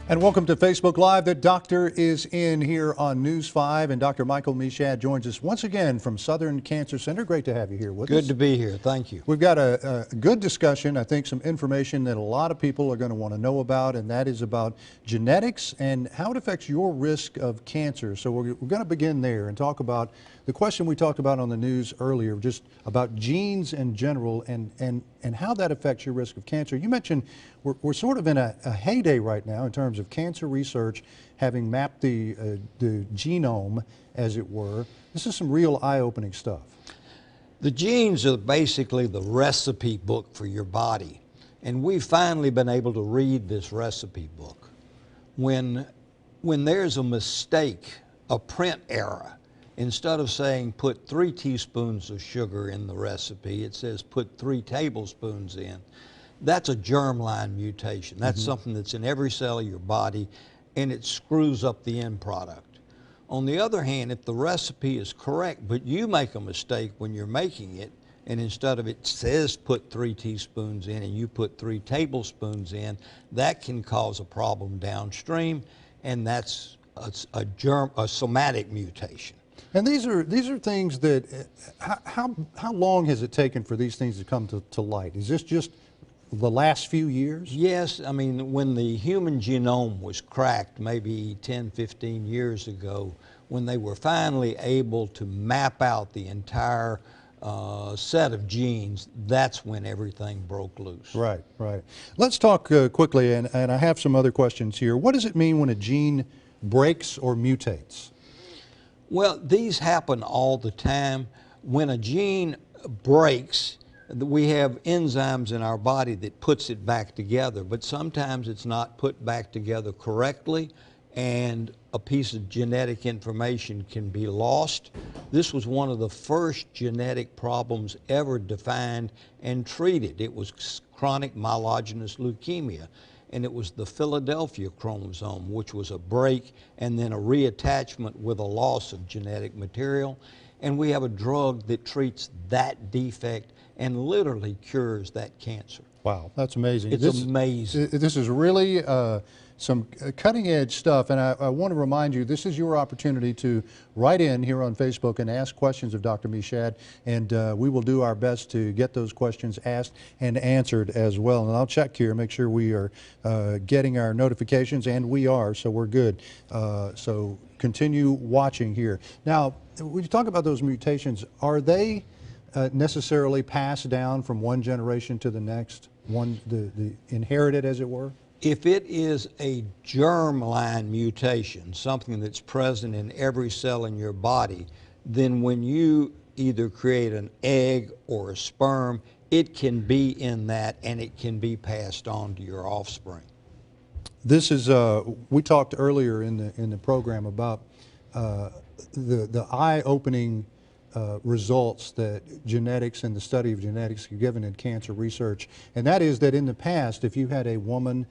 And welcome to Facebook Live. The doctor is in here on News 5, and Dr. Michael Meshad joins us once again from Southern Cancer Center. Great to have you here with us. Good to be here. Thank you. We've got a good discussion, I think some information that a lot of people are going to want to know about, and that is about genetics and how it affects your risk of cancer. So we're going to begin there and talk about the question we talked about on the news earlier, just about genes in general and how that affects your risk of cancer. You mentioned we're sort of in a heyday right now in terms of cancer research, having mapped the genome, as it were. This is some real eye-opening stuff. The genes are basically the recipe book for your body, and we've finally been able to read this recipe book. When there's a mistake, a print error, instead of saying put 3 teaspoons of sugar in the recipe, it says put 3 tablespoons in. That's a germline mutation. That's something that's in every cell of your body, and it screws up the end product. On the other hand, if the recipe is correct, but you make a mistake when you're making it, and instead of it says put 3 teaspoons in and you put 3 tablespoons in, that can cause a problem downstream, and that's a somatic mutation. And these are things that, how long has it taken for these things to come to light? Is this just the last few years? Yes, I mean, when the human genome was cracked maybe 10, 15 years ago, when they were finally able to map out the entire set of genes, that's when everything broke loose. Right, right. Let's talk quickly, and I have some other questions here. What does it mean when a gene breaks or mutates? Well, these happen all the time. When a gene breaks, we have enzymes in our body that puts it back together, but sometimes it's not put back together correctly, and a piece of genetic information can be lost. This was one of the first genetic problems ever defined and treated. It was chronic myelogenous leukemia, and it was the Philadelphia chromosome, which was a break and then a reattachment with a loss of genetic material. And we have a drug that treats that defect and literally cures that cancer. Wow, that's amazing. It's amazing. This is really some cutting-edge stuff, and I want to remind you, this is your opportunity to write in here on Facebook and ask questions of Dr. Meshad, and we will do our best to get those questions asked and answered as well. And I'll check here, make sure we are getting our notifications, and we are, so we're good. So continue watching here. Now, when you talk about those mutations, are they necessarily passed down from one generation to the next, the inherited, as it were? If it is a germline mutation, something that's present in every cell in your body, then when you either create an egg or a sperm, it can be in that and it can be passed on to your offspring. This is, we talked earlier in the program about the eye-opening results that genetics and the study of genetics have given in cancer research, and that is that in the past, if you had a woman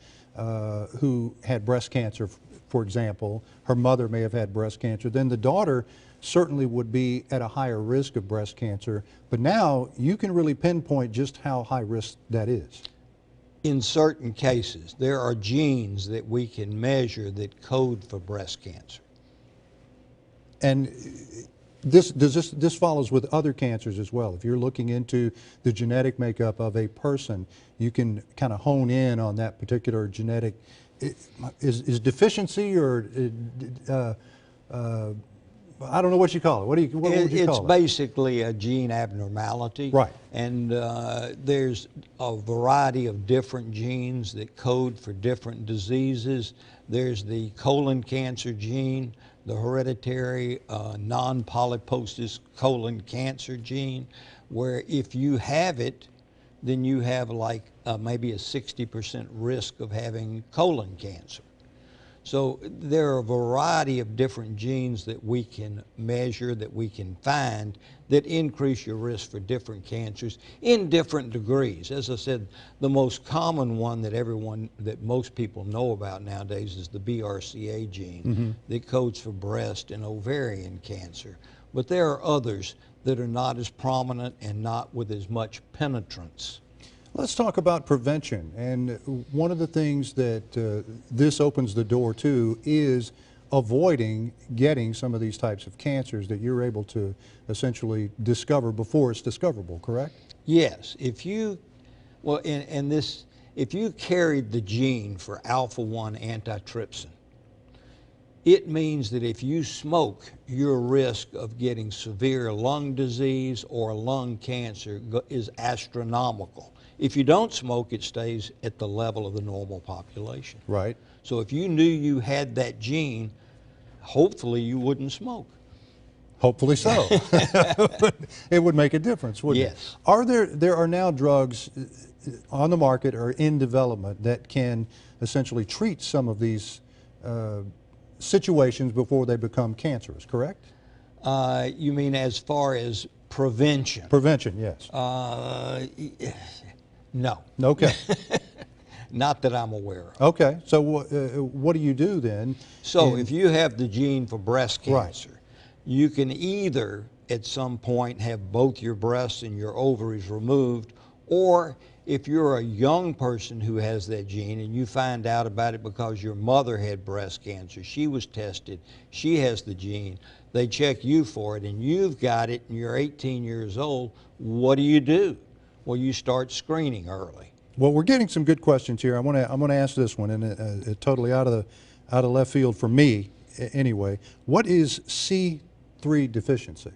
who had breast cancer, for example, her mother may have had breast cancer, then the daughter certainly would be at a higher risk of breast cancer. But now you can really pinpoint just how high risk that is. In certain cases, there are genes that we can measure that code for breast cancer. And this follows with other cancers as well. If you're looking into the genetic makeup of a person, you can kind of hone in on that particular genetic. Is deficiency or I don't know what you call it. What would you call it? It's basically a gene abnormality. Right. And there's a variety of different genes that code for different diseases. There's the colon cancer gene, the hereditary non-polyposis colon cancer gene, where if you have it, then you have like maybe a 60% risk of having colon cancer. So there are a variety of different genes that we can measure, that we can find, that increase your risk for different cancers in different degrees. As I said, the most common one that most people know about nowadays is the BRCA gene that codes for breast and ovarian cancer. But there are others that are not as prominent and not with as much penetrance. Let's talk about prevention. And one of the things that this opens the door to is avoiding getting some of these types of cancers that you're able to essentially discover before it's discoverable, correct? Yes, if you, well, and this, if you carried the gene for alpha-1 antitrypsin, it means that if you smoke, your risk of getting severe lung disease or lung cancer is astronomical. If you don't smoke, it stays at the level of the normal population. Right. So if you knew you had that gene, hopefully you wouldn't smoke. Hopefully so. It would make a difference, wouldn't it? Yes. There are now drugs on the market or in development that can essentially treat some of these situations before they become cancerous, correct? You mean as far as prevention? Prevention, yes. No. Okay. Not that I'm aware of. Okay. So what do you do then? So if you have the gene for breast cancer, Right. you can either at some point have both your breasts and your ovaries removed, or if you're a young person who has that gene and you find out about it because your mother had breast cancer, she was tested, she has the gene, they check you for it and you've got it and you're 18 years old, what do? Well, you start screening early. Well, we're getting some good questions here. I'm going to ask this one, and totally out of left field for me anyway. What is C3 deficiency?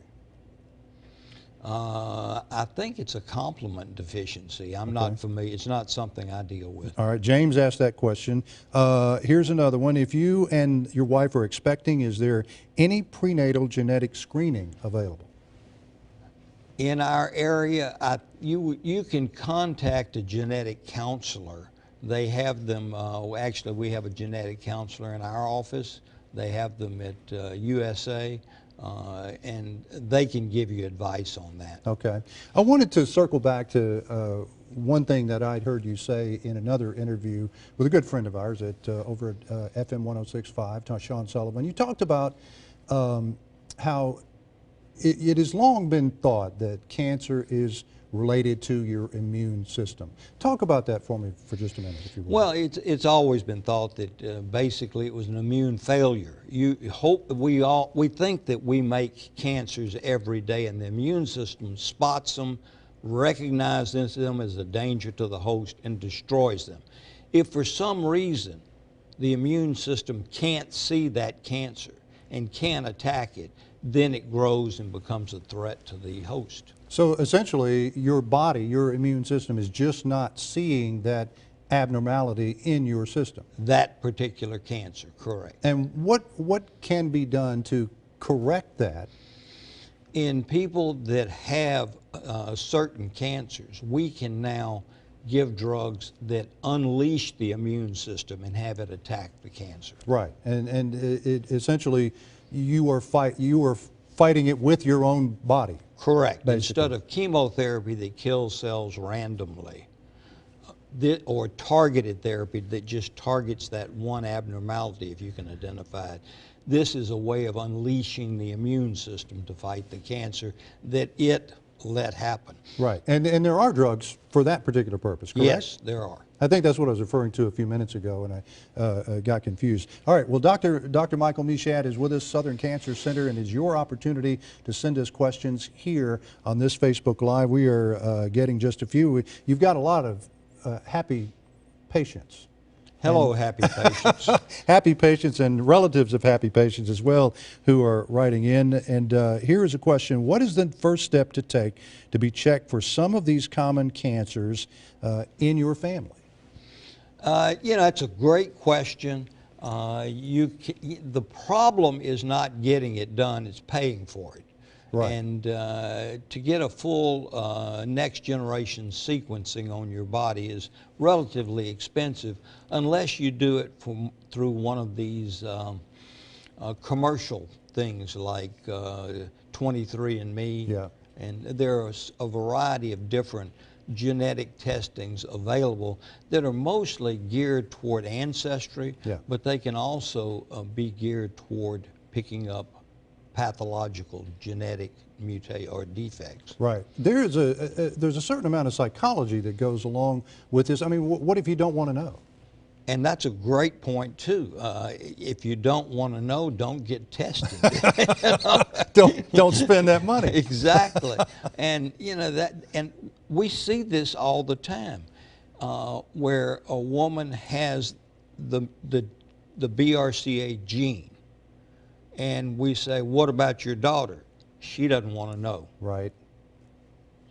I think it's a complement deficiency. I'm not familiar. It's not something I deal with. All right, James asked that question. Here's another one. If you and your wife are expecting, is there any prenatal genetic screening available? In our area, you can contact a genetic counselor. They have them, actually we have a genetic counselor in our office. They have them at USA, and they can give you advice on that. Okay. I wanted to circle back to one thing that I'd heard you say in another interview with a good friend of ours over at FM 106.5, Sean Sullivan. You talked about how it has long been thought that cancer is related to your immune system. Talk about that for me for just a minute, if you will. Well, it's always been thought that basically it was an immune failure. We think that we make cancers every day, and the immune system spots them, recognizes them as a danger to the host, and destroys them. If for some reason the immune system can't see that cancer and can't attack it, then it grows and becomes a threat to the host. So essentially, your body, your immune system is just not seeing that abnormality in your system. That particular cancer, correct. And what can be done to correct that? In people that have certain cancers, we can now give drugs that unleash the immune system and have it attack the cancer. Right, and it essentially you are fighting it with your own body. Correct. Basically. Instead of chemotherapy that kills cells randomly, or targeted therapy that just targets that one abnormality, if you can identify it, this is a way of unleashing the immune system to fight the cancer that it let happen. Right, and there are drugs for that particular purpose, correct? Yes, there are. I think that's what I was referring to a few minutes ago, and I got confused. All right, well, Dr. Michael Meshad is with us, Southern Cancer Center, and it's your opportunity to send us questions here on this Facebook Live. We are getting just a few. You've got a lot of happy patients. Hello, happy patients. Happy patients and relatives of happy patients as well who are writing in. And here is a question. What is the first step to take to be checked for some of these common cancers in your family? That's a great question. The problem is not getting it done, it's paying for it. Right. And to get a full next generation sequencing on your body is relatively expensive unless you do it through one of these commercial things like 23andMe. Yeah. And there are a variety of different genetic testings available that are mostly geared toward ancestry, but they can also be geared toward picking up pathological genetic or defects. Right. There's a certain amount of psychology that goes along with this. I mean, what if you don't want to know? And that's a great point too. If you don't want to know, don't get tested. Don't spend that money. Exactly. And you know that, and we see this all the time, where a woman has the BRCA gene, and we say, "What about your daughter?" She doesn't want to know. Right.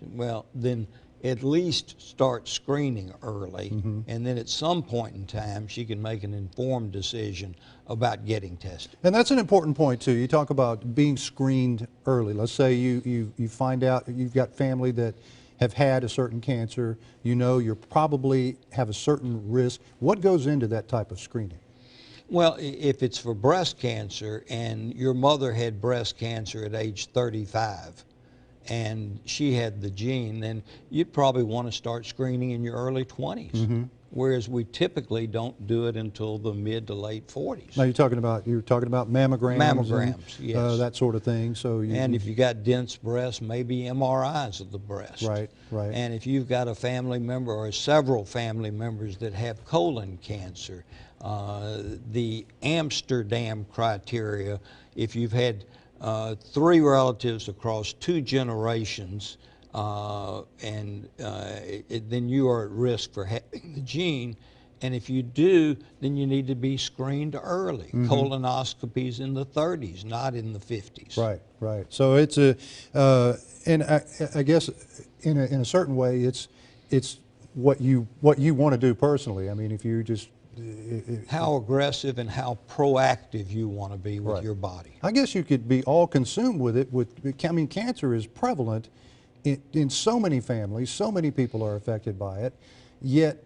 Well, then at least start screening early, Mm-hmm. and then at some point in time she can make an informed decision about getting tested. And that's an important point too. You talk about being screened early. Let's say you find out you've got family that have had a certain cancer. You know you probably have a certain risk. What goes into that type of screening? Well, if it's for breast cancer and your mother had breast cancer at age 35 and she had the gene, then you'd probably want to start screening in your early 20s. Mm-hmm. Whereas we typically don't do it until the mid to late 40s. Now you're talking about mammograms, Mammograms, yes. that sort of thing. So and if you got dense breasts, maybe MRIs of the breast. Right, right. And if you've got a family member or several family members that have colon cancer, the Amsterdam criteria, if you've had 3 relatives across 2 generations, then you are at risk for having the gene. And if you do, then you need to be screened early. Mm-hmm. Colonoscopies in the 30s, not in the 50s. Right, right. So it's and I guess in a certain way, it's what you want to do personally. I mean, if you just how aggressive and how proactive you want to be with right. your body. I guess you could be all consumed with it. I mean, cancer is prevalent in so many families. So many people are affected by it. Yet,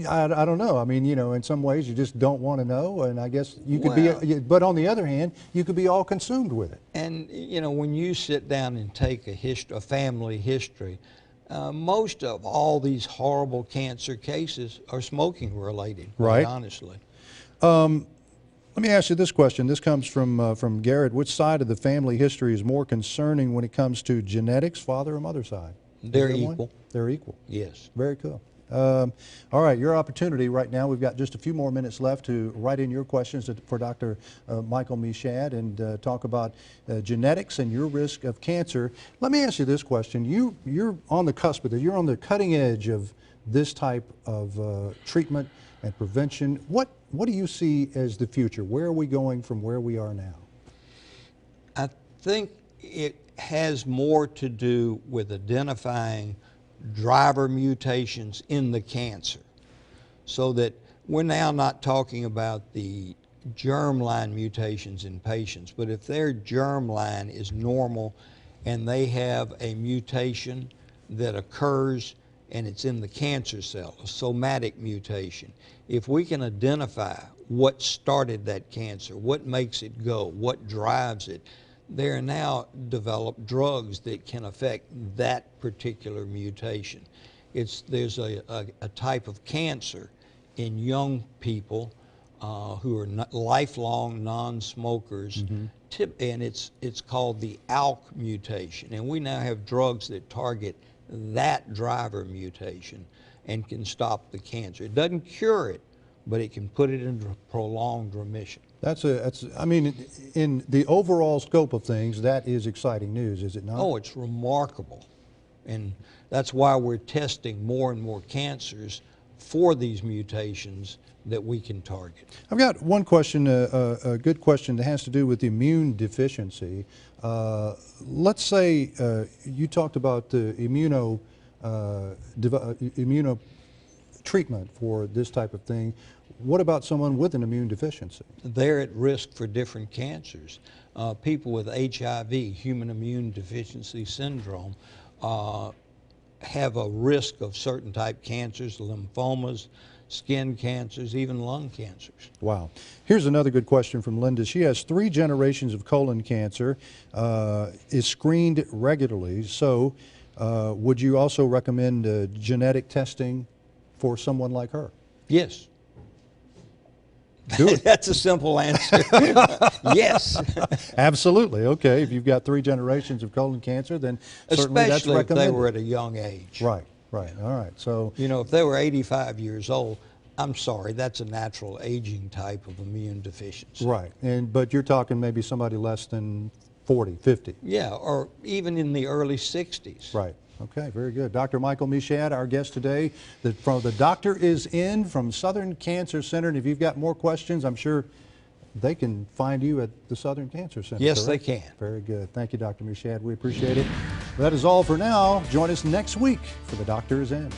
I don't know. I mean, you know, in some ways you just don't want to know. And I guess you could be, but on the other hand, you could be all consumed with it. And, you know, when you sit down and take a family history, most of all these horrible cancer cases are smoking related, right? Honestly. Let me ask you this question. This comes from Garrett. Which side of the family history is more concerning when it comes to genetics, father or mother side? They're equal. They're equal. Yes. Very cool. All right, your opportunity right now. We've got just a few more minutes left to write in your questions for Dr. Michael Meshad and talk about genetics and your risk of cancer. Let me ask you this question. You're on the cusp of it. You're on the cutting edge of this type of treatment and prevention. What do you see as the future? Where are we going from where we are now? I think it has more to do with identifying driver mutations in the cancer, so that we're now not talking about the germline mutations in patients, but if their germline is normal and they have a mutation that occurs and it's in the cancer cell, a somatic mutation, if we can identify what started that cancer, what makes it go, what drives it, there are now developed drugs that can affect that particular mutation. There's a type of cancer in young people who are lifelong non-smokers, mm-hmm. And it's called the ALK mutation. And we now have drugs that target that driver mutation and can stop the cancer. It doesn't cure it, but it can put it into prolonged remission. I mean, in the overall scope of things, that is exciting news, is it not? Oh, it's remarkable. And that's why we're testing more and more cancers for these mutations that we can target. I've got one question, a good question that has to do with immune deficiency. Let's say you talked about the immuno treatment for this type of thing. What about someone with an immune deficiency? They're at risk for different cancers. People with HIV, human immune deficiency syndrome, have a risk of certain type cancers, lymphomas, skin cancers, even lung cancers. Wow. Here's another good question from Linda. She has 3 generations of colon cancer, is screened regularly. So would you also recommend genetic testing for someone like her? Yes. Do it. That's a simple answer. Yes. Absolutely. Okay. If you've got 3 generations of colon cancer, then certainly that's Especially if they recommended. were at a young age. Right. Right. All right. So, You know, if they were 85 years old, I'm sorry, that's a natural aging type of immune deficiency. right. But you're talking maybe somebody less than 40, 50. Yeah, or even in the early 60s. Right. Okay, very good. Dr. Michael Meshad, our guest today, from the Doctor is In from Southern Cancer Center. And if you've got more questions, I'm sure they can find you at the Southern Cancer Center. Yes, correct? they can. Very good. Thank you, Dr. Meshad. We appreciate it. That is all for now. Join us next week for The Doctor is In.